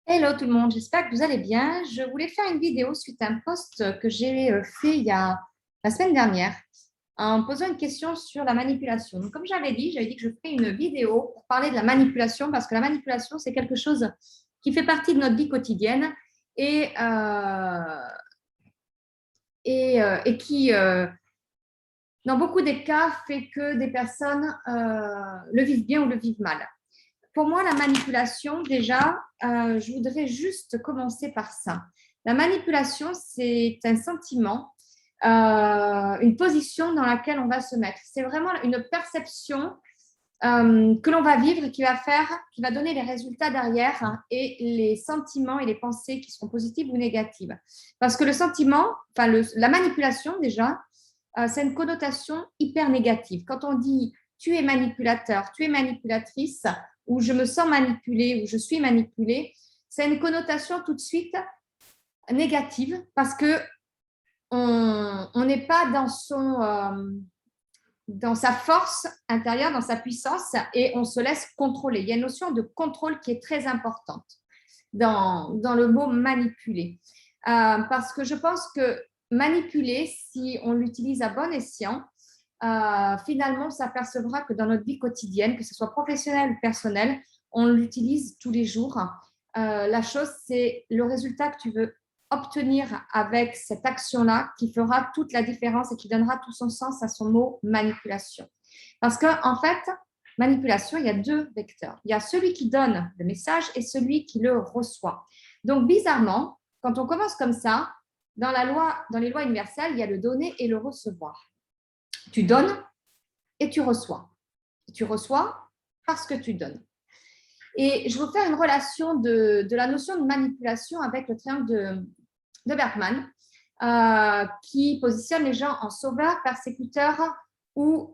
Hello tout le monde, j'espère que vous allez bien. Je voulais faire une vidéo suite à un post que j'ai fait il y a la semaine dernière en posant une question sur la manipulation. Donc, comme j'avais dit que je ferais une vidéo pour parler de la manipulation parce que la manipulation, c'est quelque chose qui fait partie de notre vie quotidienne et, et qui, dans beaucoup des cas, fait que des personnes le vivent bien ou le vivent mal. Pour moi, la manipulation, déjà, je voudrais juste commencer par ça. La manipulation, c'est un sentiment, une position dans laquelle on va se mettre. C'est vraiment une perception que l'on va vivre et qui va donner les résultats derrière et les sentiments et les pensées qui seront positives ou négatives. Parce que le sentiment, la manipulation, déjà, c'est une connotation hyper négative. Quand on dit tu es manipulateur, tu es manipulatrice, ou je me sens manipulée, ou je suis manipulée, c'est une connotation tout de suite négative parce que on n'est pas dans sa force intérieure, dans sa puissance, et on se laisse contrôler. Il y a une notion de contrôle qui est très importante dans le mot manipuler. Parce que je pense que manipuler, si on l'utilise à bon escient, finalement, on s'apercevra que dans notre vie quotidienne, que ce soit professionnelle ou personnelle, on l'utilise tous les jours. La chose, c'est le résultat que tu veux obtenir avec cette action-là qui fera toute la différence et qui donnera tout son sens à son mot manipulation. Parce qu'en fait, manipulation, il y a deux vecteurs. Il y a celui qui donne le message et celui qui le reçoit. Donc, bizarrement, quand on commence comme ça, dans les lois universelles, il y a le donner et le recevoir. Tu donnes et tu reçois. Et tu reçois parce que tu donnes. Et je vais vous faire une relation de la notion de manipulation avec le triangle de Bergman, qui positionne les gens en sauveurs, persécuteurs ou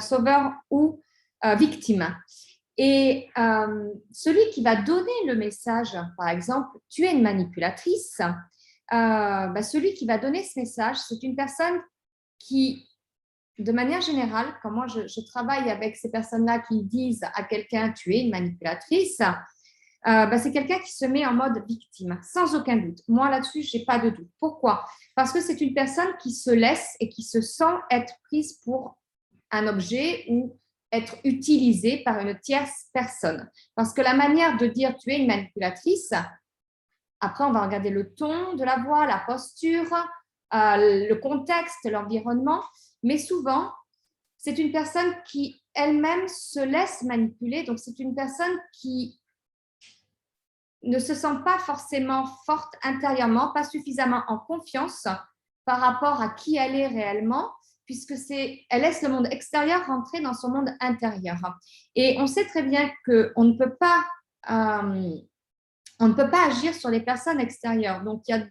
sauveurs ou victimes. Et celui qui va donner le message, par exemple, tu es une manipulatrice, celui qui va donner ce message, c'est une personne qui, de manière générale, quand moi je travaille avec ces personnes-là qui disent à quelqu'un tu es une manipulatrice, c'est quelqu'un qui se met en mode victime, sans aucun doute. Moi là-dessus, je n'ai pas de doute. Pourquoi? Parce que c'est une personne qui se laisse et qui se sent être prise pour un objet ou être utilisée par une tierce personne. Parce que la manière de dire tu es une manipulatrice, après on va regarder le ton de la voix, la posture, le contexte, l'environnement, mais souvent, c'est une personne qui elle-même se laisse manipuler, donc c'est une personne qui ne se sent pas forcément forte intérieurement, pas suffisamment en confiance par rapport à qui elle est réellement, puisque elle laisse le monde extérieur rentrer dans son monde intérieur. Et on sait très bien qu'on ne peut pas agir sur les personnes extérieures. Donc, il y a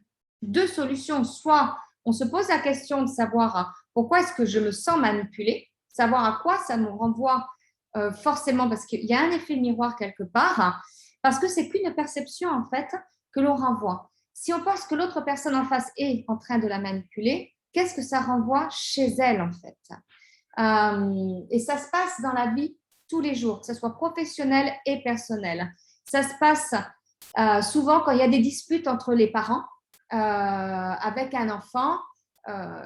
deux solutions. Soit on se pose la question de savoir pourquoi est-ce que je me sens manipulée, savoir à quoi ça nous renvoie forcément, parce qu'il y a un effet miroir quelque part, parce que c'est qu'une perception, en fait, que l'on renvoie. Si on pense que l'autre personne en face est en train de la manipuler, qu'est-ce que ça renvoie chez elle, en fait? Et ça se passe dans la vie tous les jours, que ce soit professionnel et personnel. Ça se passe souvent quand il y a des disputes entre les parents avec un enfant.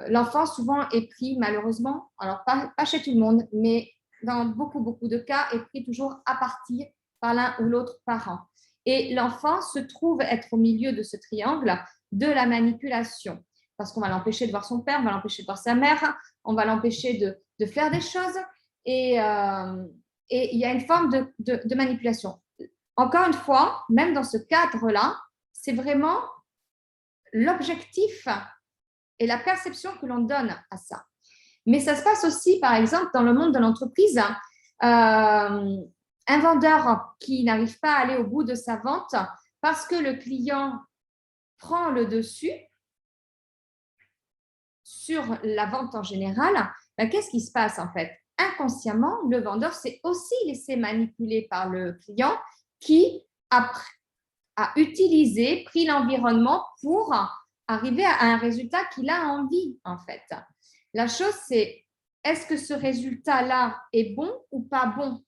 L'enfant souvent est pris malheureusement, alors pas chez tout le monde, mais dans beaucoup de cas, est pris toujours à partie par l'un ou l'autre parent. Et l'enfant se trouve être au milieu de ce triangle de la manipulation, parce qu'on va l'empêcher de voir son père, on va l'empêcher de voir sa mère, on va l'empêcher de faire des choses, et il y a une forme de manipulation. Encore une fois, même dans ce cadre-là, c'est vraiment l'objectif et la perception que l'on donne à ça. Mais ça se passe aussi, par exemple, dans le monde de l'entreprise. Un vendeur qui n'arrive pas à aller au bout de sa vente parce que le client prend le dessus sur la vente en général, qu'est-ce qui se passe en fait? Inconsciemment, le vendeur s'est aussi laissé manipuler par le client qui a utilisé, pris l'environnement pour arriver à un résultat qu'il a envie en fait. La chose, c'est est-ce que ce résultat-là est bon ou pas bon?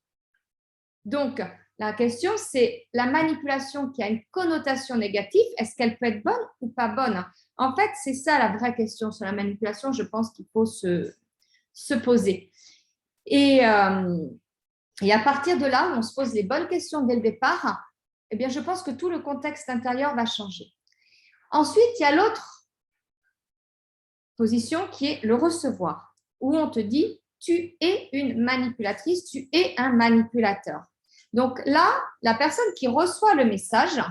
Donc, La question, c'est la manipulation qui a une connotation négative, est-ce qu'elle peut être bonne ou pas bonne? En fait, c'est ça la vraie question sur la manipulation, je pense qu'il faut se poser. Et à partir de là, où on se pose les bonnes questions dès le départ, eh bien, je pense que tout le contexte intérieur va changer. Ensuite, il y a l'autre position qui est le recevoir, où on te dit, tu es une manipulatrice, tu es un manipulateur. Donc là, la personne qui reçoit le message,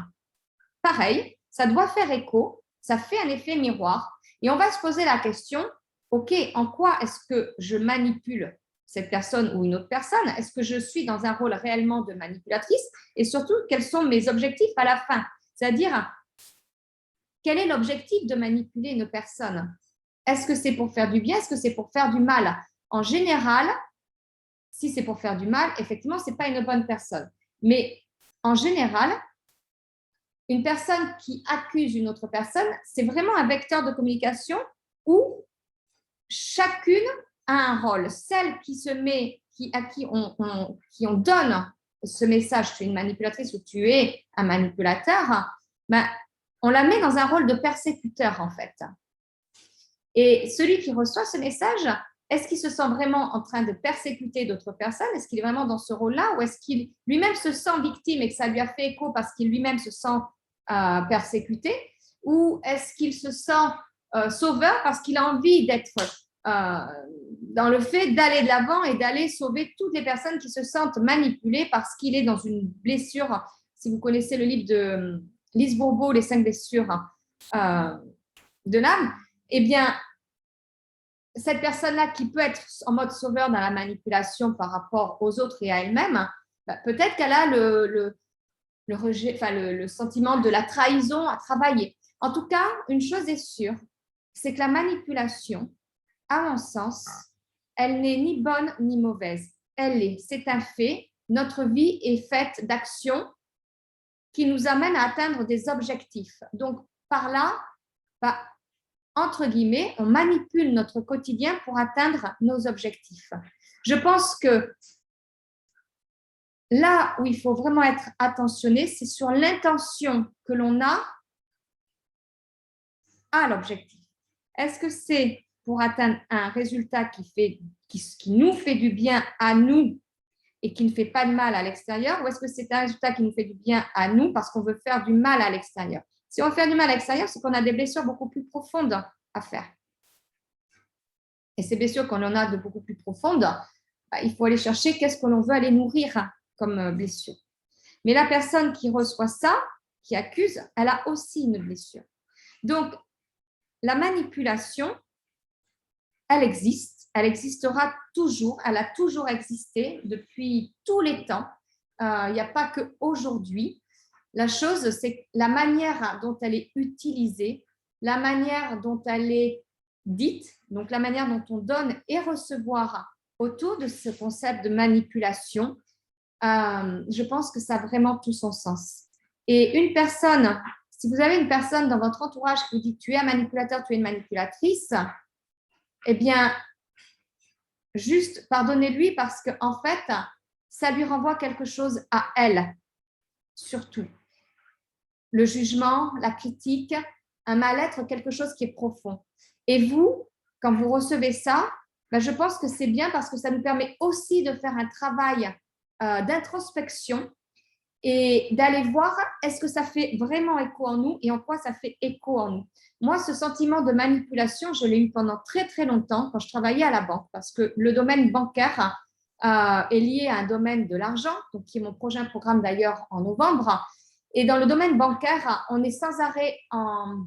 pareil, ça doit faire écho, ça fait un effet miroir, et on va se poser la question, ok, en quoi est-ce que je manipule cette personne ou une autre personne? Est-ce que je suis dans un rôle réellement de manipulatrice? Et surtout, quels sont mes objectifs à la fin? C'est-à-dire, quel est l'objectif de manipuler une personne? Est-ce que c'est pour faire du bien? Est-ce que c'est pour faire du mal? En général, si c'est pour faire du mal, effectivement, ce n'est pas une bonne personne. Mais en général, une personne qui accuse une autre personne, c'est vraiment un vecteur de communication où chacune a un rôle. Celle qui se met, à qui on donne ce message, tu es une manipulatrice ou tu es un manipulateur, ben, on la met dans un rôle de persécuteur en fait. Et celui qui reçoit ce message, est-ce qu'il se sent vraiment en train de persécuter d'autres personnes? Est-ce qu'il est vraiment dans ce rôle-là? Ou est-ce qu'il lui-même se sent victime et que ça lui a fait écho parce qu'il lui-même se sent persécuté? Ou est-ce qu'il se sent sauveur parce qu'il a envie d'être dans le fait d'aller de l'avant et d'aller sauver toutes les personnes qui se sentent manipulées parce qu'il est dans une blessure? Si vous connaissez le livre de Lise Bourbeau, Les 5 blessures de l'âme, eh bien, cette personne-là qui peut être en mode sauveur dans la manipulation par rapport aux autres et à elle-même, bah, peut-être qu'elle a le rejet, enfin, le sentiment de la trahison à travailler. En tout cas, une chose est sûre, c'est que la manipulation, à mon sens, elle n'est ni bonne ni mauvaise. C'est un fait. Notre vie est faite d'actions qui nous amènent à atteindre des objectifs. Donc, par là, bah, entre guillemets, on manipule notre quotidien pour atteindre nos objectifs. Je pense que là où il faut vraiment être attentionné, c'est sur l'intention que l'on a à l'objectif. Est-ce que c'est pour atteindre un résultat qui nous fait du bien à nous et qui ne fait pas de mal à l'extérieur, ou est-ce que c'est un résultat qui nous fait du bien à nous parce qu'on veut faire du mal à l'extérieur? Si on veut faire du mal à l'extérieur, c'est qu'on a des blessures beaucoup plus profondes à faire. Et ces blessures, quand on en a de beaucoup plus profondes, bah, il faut aller chercher qu'est-ce que l'on veut aller nourrir comme blessure. Mais la personne qui reçoit ça, qui accuse, elle a aussi une blessure. Donc, la manipulation, elle existe, elle existera toujours, elle a toujours existé depuis tous les temps. Il n'y a pas qu'aujourd'hui. La chose, c'est la manière dont elle est utilisée, la manière dont elle est dite, donc la manière dont on donne et recevoir autour de ce concept de manipulation, je pense que ça a vraiment tout son sens. Et une personne, si vous avez une personne dans votre entourage qui vous dit tu es un manipulateur, tu es une manipulatrice, eh bien, juste pardonnez-lui parce qu'en fait, ça lui renvoie quelque chose à elle, surtout. Le jugement, la critique, un mal-être, quelque chose qui est profond. Et vous, quand vous recevez ça, ben je pense que c'est bien parce que ça nous permet aussi de faire un travail d'introspection et d'aller voir est-ce que ça fait vraiment écho en nous et en quoi ça fait écho en nous. Moi, ce sentiment de manipulation, je l'ai eu pendant très, très longtemps quand je travaillais à la banque parce que le domaine bancaire est lié à un domaine de l'argent, donc qui est mon prochain programme d'ailleurs en novembre. Et dans le domaine bancaire, on est sans arrêt en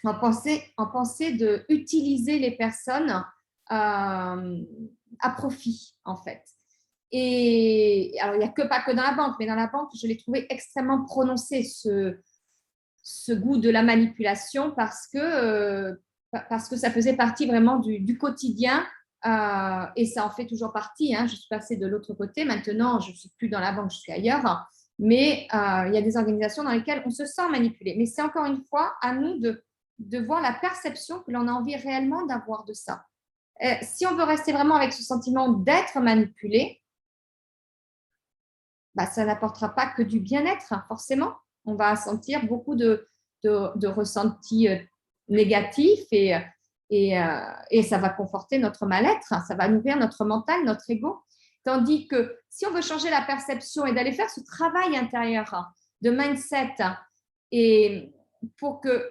pensée d'utiliser les personnes à profit, en fait. Et alors, il n'y a pas que dans la banque, mais dans la banque, je l'ai trouvé extrêmement prononcé, ce goût de la manipulation, parce que ça faisait partie vraiment du quotidien. Et ça en fait toujours partie. Hein. Je suis passée de l'autre côté. Maintenant, je ne suis plus dans la banque, je suis ailleurs. Mais il y a des organisations dans lesquelles on se sent manipulé. Mais c'est encore une fois à nous de voir la perception que l'on a envie réellement d'avoir de ça. Si on veut rester vraiment avec ce sentiment d'être manipulé, bah, ça n'apportera pas que du bien-être, hein, forcément. On va sentir beaucoup de ressentis négatifs et ça va conforter notre mal-être, hein, ça va nourrir notre mental, notre ego. Tandis que si on veut changer la perception et d'aller faire ce travail intérieur de mindset et pour que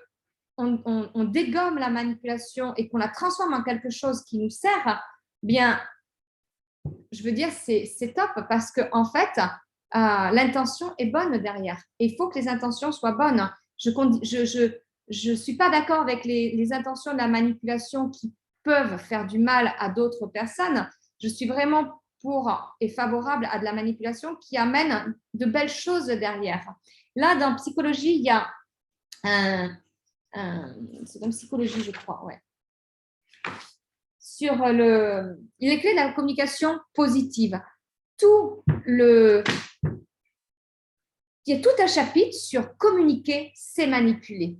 on dégomme la manipulation et qu'on la transforme en quelque chose qui nous sert, bien, je veux dire, c'est top parce que en fait, l'intention est bonne derrière. Et il faut que les intentions soient bonnes. Je suis pas d'accord avec les intentions de la manipulation qui peuvent faire du mal à d'autres personnes. Je suis vraiment pour et favorable à de la manipulation qui amène de belles choses derrière. Là, dans psychologie, il y a c'est dans psychologie, je crois, ouais. Sur les clés de la communication positive. Il y a tout un chapitre sur communiquer, c'est manipuler.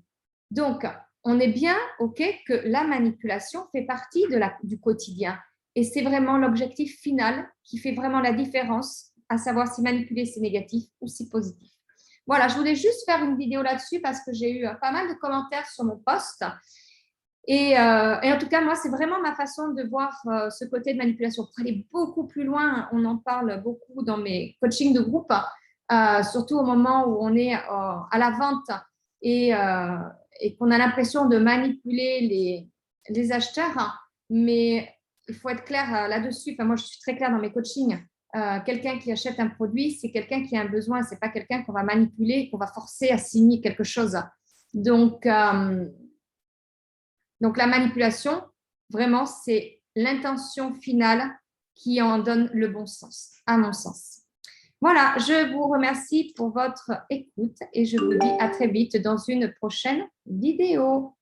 Donc, on est bien OK que la manipulation fait partie du quotidien. Et c'est vraiment l'objectif final qui fait vraiment la différence, à savoir si manipuler, c'est négatif ou si positif. Voilà, je voulais juste faire une vidéo là-dessus parce que j'ai eu pas mal de commentaires sur mon post. Et en tout cas, moi, c'est vraiment ma façon de voir ce côté de manipulation. Pour aller beaucoup plus loin, on en parle beaucoup dans mes coachings de groupe, surtout au moment où on est à la vente et qu'on a l'impression de manipuler les acheteurs. Mais il faut être clair là-dessus. Enfin, moi, je suis très claire dans mes coachings. Quelqu'un qui achète un produit, c'est quelqu'un qui a un besoin. Ce n'est pas quelqu'un qu'on va manipuler, qu'on va forcer à signer quelque chose. Donc la manipulation, vraiment, c'est l'intention finale qui en donne le bon sens, à mon sens. Voilà, je vous remercie pour votre écoute et je vous dis à très vite dans une prochaine vidéo.